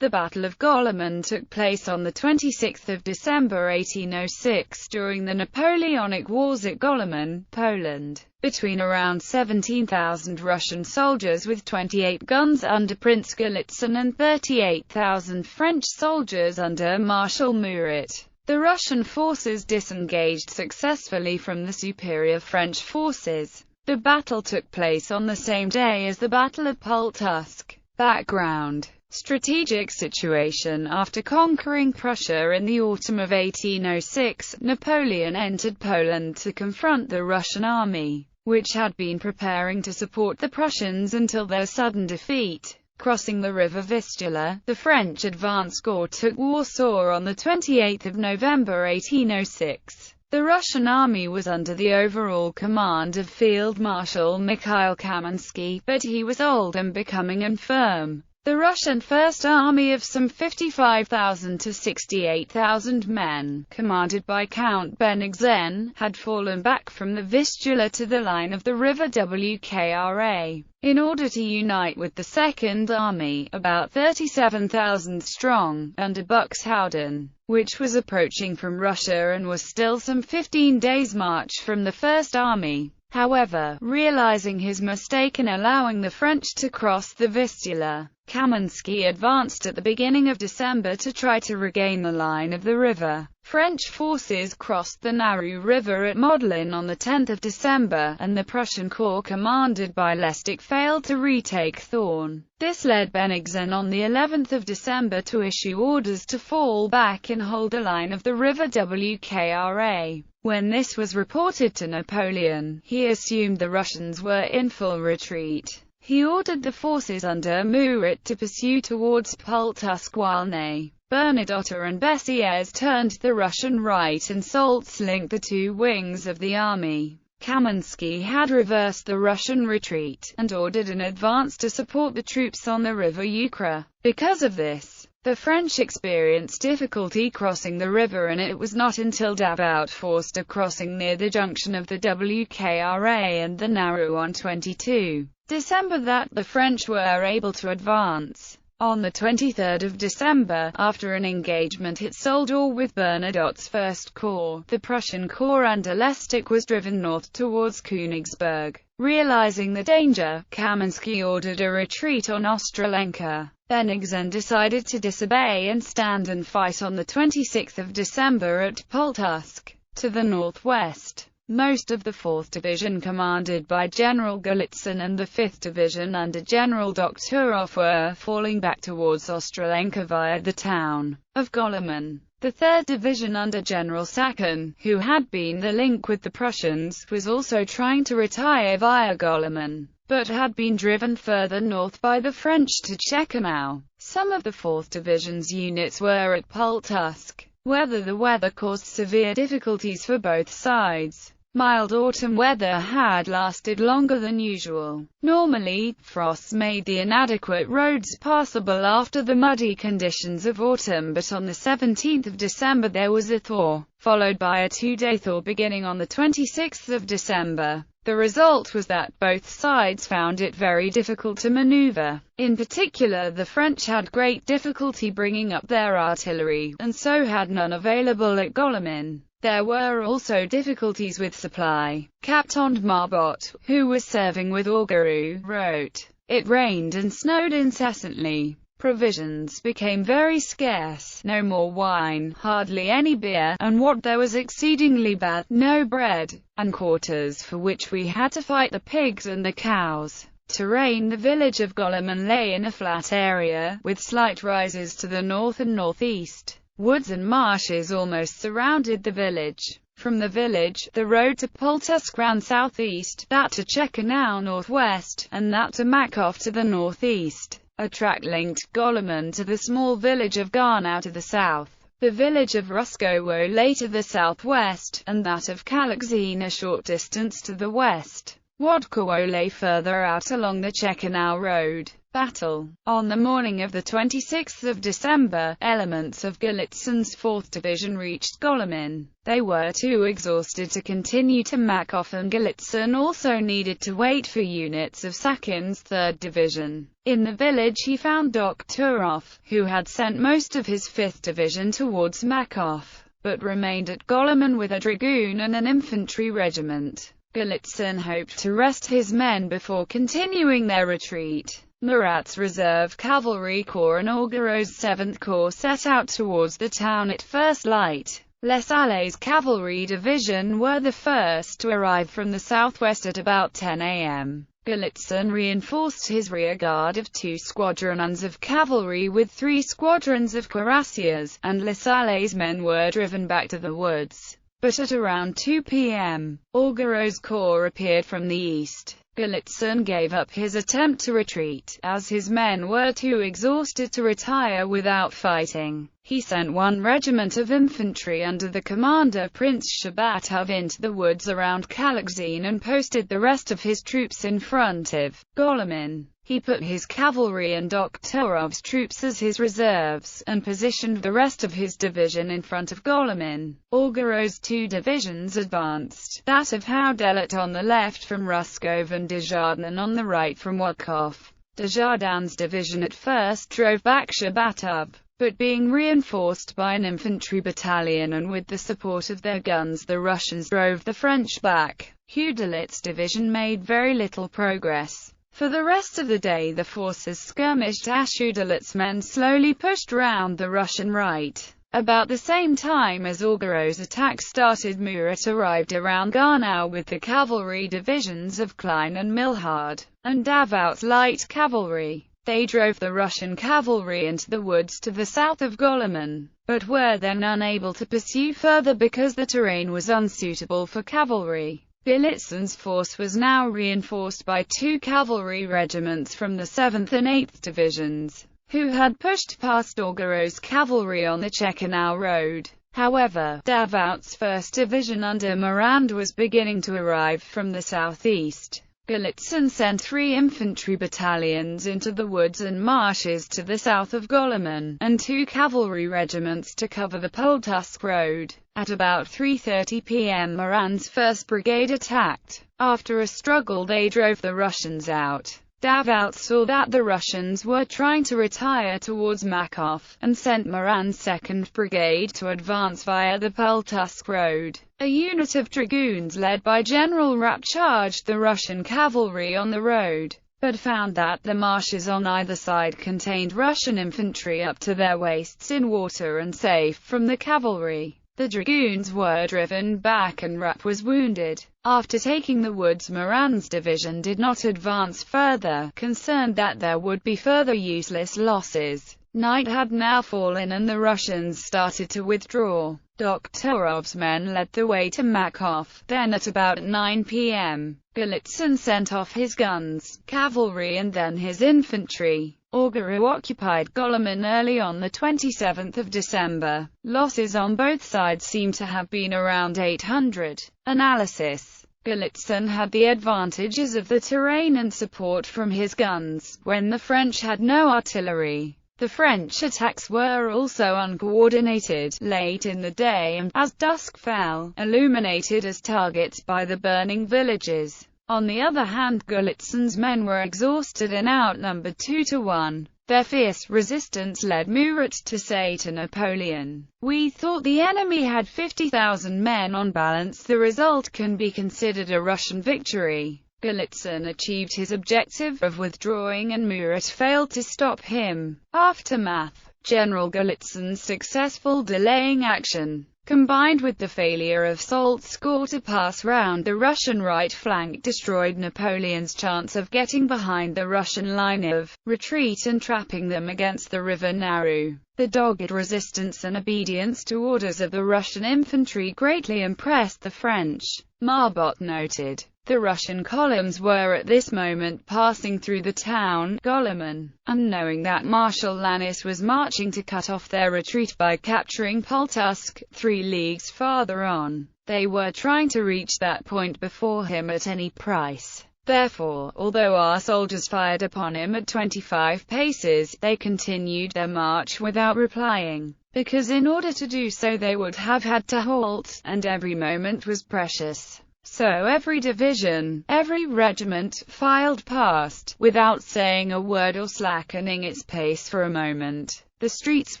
The Battle of Golymin took place on 26 December 1806 during the Napoleonic Wars at Golymin, Poland, between around 17,000 Russian soldiers with 28 guns under Prince Golymin and 38,000 French soldiers under Marshal Murat. The Russian forces disengaged successfully from the superior French forces. The battle took place on the same day as the Battle of Pultusk. Background: strategic situation. After conquering Prussia in the autumn of 1806, Napoleon entered Poland to confront the Russian army, which had been preparing to support the Prussians until their sudden defeat. Crossing the river Vistula, the French advance corps took Warsaw on 28 November 1806. The Russian army was under the overall command of Field Marshal Mikhail Kaminsky, but he was old and becoming infirm. The Russian First Army of some 55,000 to 68,000 men, commanded by Count Bennigsen, had fallen back from the Vistula to the line of the river Wkra, in order to unite with the Second Army, about 37,000 strong, under Buxhowden, which was approaching from Russia and was still some 15 days' march from the First Army. However, realizing his mistake in allowing the French to cross the Vistula, Kaminsky advanced at the beginning of December to try to regain the line of the river. French forces crossed the Narew River at Modlin on 10 December, and the Prussian corps commanded by Lestick failed to retake Thorn. This led Bennigsen on the 11th of December to issue orders to fall back and hold the line of the river Wkra. When this was reported to Napoleon, he assumed the Russians were in full retreat. He ordered the forces under Murat to pursue towards Pultusk while Ney, Bernadotte and Bessières turned to the Russian right and Soltz linked the two wings of the army. Kaminsky had reversed the Russian retreat, and ordered an advance to support the troops on the river Ukra. Because of this, the French experienced difficulty crossing the river, and it was not until Davout forced a crossing near the junction of the Wkra and the Narew on 22 December that the French were able to advance. On 23 December, after an engagement at Soldor with Bernadotte's First Corps, the Prussian corps under Lestick was driven north towards Königsberg. Realizing the danger, Kaminsky ordered a retreat on Ostrolenka. Bennigsen decided to disobey and stand and fight on 26 December at Pultusk. To the northwest, most of the 4th Division commanded by General Golymin and the 5th Division under General Dokhturov were falling back towards Ostrolenka via the town of Golymin. The 3rd Division under General Sacken, who had been the link with the Prussians, was also trying to retire via Golymin, but had been driven further north by the French to Chekanow. Some of the 4th Division's units were at Pultusk, where the weather caused severe difficulties for both sides. Mild autumn weather had lasted longer than usual. Normally, frosts made the inadequate roads passable after the muddy conditions of autumn, but on 17 December there was a thaw, followed by a two-day thaw beginning on 26 December. The result was that both sides found it very difficult to maneuver. In particular, the French had great difficulty bringing up their artillery, and so had none available at Golymin. There were also difficulties with supply. Captain Marbot, who was serving with Augereau, wrote, "It rained and snowed incessantly. Provisions became very scarce, no more wine, hardly any beer, and what there was exceedingly bad, no bread, and quarters for which we had to fight the pigs and the cows." Terrain: the village of Golymin lay in a flat area, with slight rises to the north and northeast. Woods and marshes almost surrounded the village. From the village, the road to Pultusk ran southeast, that to Chekanow northwest, and that to Makov to the northeast. A track linked Golymin to the small village of Garnow to the south. The village of Ruskowo lay to the southwest, and that of Kalakzin a short distance to the west. Wodkowo lay further out along the Chekanow road. battle. On the morning of the 26th of December, elements of Golitsyn's 4th Division reached Golymin. They were too exhausted to continue to Makov, and Golitsyn also needed to wait for units of Sakin's 3rd Division. In the village he found Doktorov, who had sent most of his 5th Division towards Makov, but remained at Golymin with a dragoon and an infantry regiment. Golitsyn hoped to rest his men before continuing their retreat. Murat's reserve cavalry corps and Augereau's 7th Corps set out towards the town at first light. Les Allais cavalry division were the first to arrive from the southwest at about 10 a.m. Golitsyn reinforced his rear guard of 2 squadrons of cavalry with 3 squadrons of cuirassiers, and Les Allais men were driven back to the woods. But at around 2 p.m., Augereau's corps appeared from the east. Golitsyn gave up his attempt to retreat, as his men were too exhausted to retire without fighting. He sent one regiment of infantry under the commander Prince Shabatov into the woods around Kalakzin and posted the rest of his troops in front of Golymin. He put his cavalry and Doktorov's troops as his reserves, and positioned the rest of his division in front of Golymin. Augereau's 2 divisions advanced, that of Houdelet on the left from Ruskov and Desjardins, and on the right from Wakov. Desjardins' division at first drove back Shabatov, but being reinforced by an infantry battalion and with the support of their guns, the Russians drove the French back. Houdelet's division made very little progress. For the rest of the day the forces skirmished as Houdelet's men slowly pushed round the Russian right. About the same time as Augereau's attack started, Murat arrived around Garnau with the cavalry divisions of Klein and Milhard, and Davout's light cavalry. They drove the Russian cavalry into the woods to the south of Golymin, but were then unable to pursue further because the terrain was unsuitable for cavalry. Golitsyn's force was now reinforced by 2 cavalry regiments from the 7th and 8th Divisions, who had pushed past Augereau's cavalry on the Chekanow road. However, Davout's 1st Division under Morand was beginning to arrive from the southeast. Golitsyn sent 3 infantry battalions into the woods and marshes to the south of Golymin, and 2 cavalry regiments to cover the Poltusk road. At about 3:30 p.m. Morand's 1st Brigade attacked. After a struggle they drove the Russians out. Davout saw that the Russians were trying to retire towards Makov, and sent Morand's 2nd Brigade to advance via the Poltusk road. A unit of dragoons led by General Rapp charged the Russian cavalry on the road, but found that the marshes on either side contained Russian infantry up to their waists in water and safe from the cavalry. The dragoons were driven back and Rapp was wounded. After taking the woods, Morand's division did not advance further, concerned that there would be further useless losses. Night had now fallen and the Russians started to withdraw. Doktorov's men led the way to Makov. Then at about 9 p.m., Golitsyn sent off his guns, cavalry and then his infantry. Augereau occupied Golymin early on the 27th of December. Losses on both sides seem to have been around 800. Analysis: Golitsyn had the advantages of the terrain and support from his guns, when the French had no artillery. The French attacks were also uncoordinated, late in the day and, as dusk fell, illuminated as targets by the burning villages. On the other hand, Golitsyn's men were exhausted and outnumbered 2-1. Their fierce resistance led Murat to say to Napoleon, "We thought the enemy had 50,000 men. On balance, the result can be considered a Russian victory." Golitsyn achieved his objective of withdrawing and Murat failed to stop him. Aftermath: General Golitsyn's successful delaying action, combined with the failure of Soult's corps to pass round the Russian right flank, destroyed Napoleon's chance of getting behind the Russian line of retreat and trapping them against the river Narew. The dogged resistance and obedience to orders of the Russian infantry greatly impressed the French. Marbot noted, "The Russian columns were at this moment passing through the town, Golymin, and knowing that Marshal Lannes was marching to cut off their retreat by capturing Poltusk, 3 leagues farther on, they were trying to reach that point before him at any price. Therefore, although our soldiers fired upon him at 25 paces, they continued their march without replying, because in order to do so they would have had to halt, and every moment was precious. So every division, every regiment, filed past, without saying a word or slackening its pace for a moment. The streets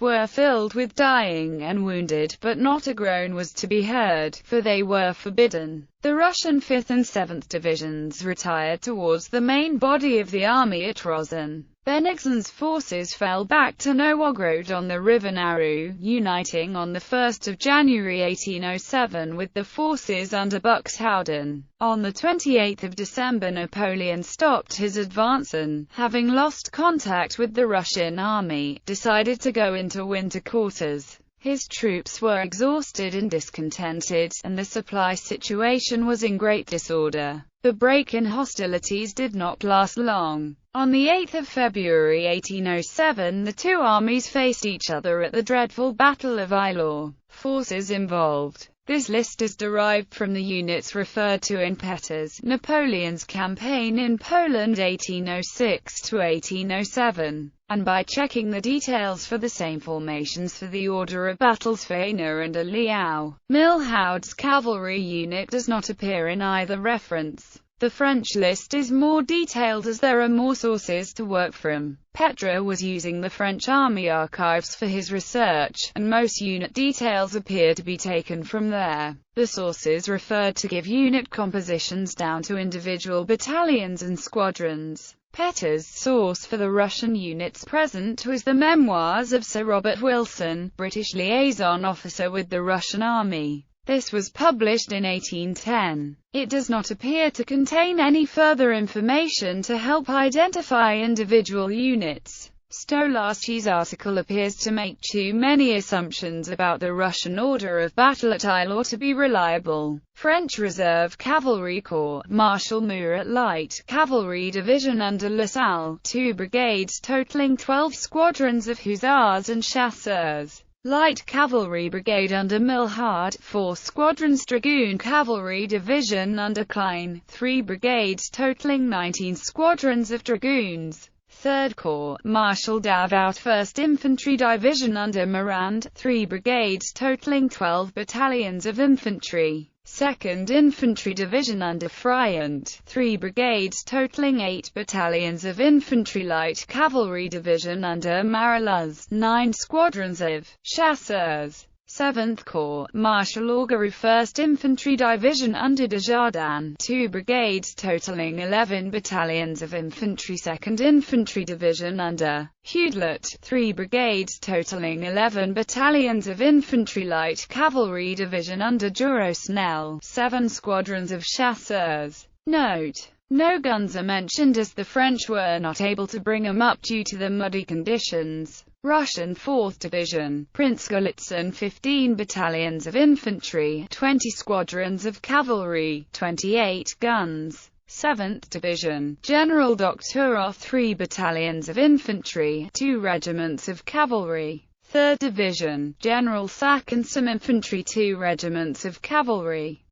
were filled with dying and wounded, but not a groan was to be heard, for they were forbidden. The Russian 5th and 7th Divisions retired towards the main body of the army at Rozan. Bennigsen's forces fell back to Novogrod on the river Naru, uniting on 1 January 1807 with the forces under Buxhowden. On 28 December Napoleon stopped his advance and, having lost contact with the Russian army, decided to go into winter quarters. His troops were exhausted and discontented, and the supply situation was in great disorder. The break in hostilities did not last long. On 8 February 1807 the two armies faced each other at the dreadful Battle of Eylau. Forces involved. This list is derived from the units referred to in Peters, Napoleon's campaign in Poland 1806–1807, and by checking the details for the same formations for the order of battles for Haina and Eylau. Milhaud's cavalry unit does not appear in either reference. The French list is more detailed as there are more sources to work from. Petre was using the French Army archives for his research, and most unit details appear to be taken from there. The sources referred to give unit compositions down to individual battalions and squadrons. Petre's source for the Russian units present was the memoirs of Sir Robert Wilson, British liaison officer with the Russian Army. This was published in 1810. It does not appear to contain any further information to help identify individual units. Stolarski's article appears to make too many assumptions about the Russian order of battle at Eylau to be reliable. French Reserve Cavalry Corps, Marshal Murat Light Cavalry Division under Lasalle, 2 brigades totaling 12 squadrons of hussars and chasseurs. Light Cavalry Brigade under Milhaud, 4 squadrons Dragoon Cavalry Division under Klein, 3 brigades totaling 19 squadrons of dragoons. 3rd Corps, Marshal Davout 1st Infantry Division under Morand, 3 brigades totaling 12 battalions of infantry. 2nd Infantry Division under Friant, 3 brigades totaling 8 battalions of infantry. Light Cavalry Division under Mariluz, 9 squadrons of chasseurs. 7th Corps, Marshal Augereau 1st Infantry Division under Desjardins, 2 brigades totaling 11 battalions of infantry. 2nd Infantry Division under Hudlet, 3 brigades totaling 11 battalions of infantry. Light Cavalry Division under Durosnel, 7 squadrons of chasseurs. Note: no guns are mentioned as the French were not able to bring them up due to the muddy conditions. Russian 4th Division, Prince Golitsyn 15 battalions of infantry, 20 squadrons of cavalry, 28 guns. 7th Division, General Dokhturov 3 battalions of infantry, 2 regiments of cavalry. 3rd Division, General Sak and some infantry, 2 regiments of cavalry.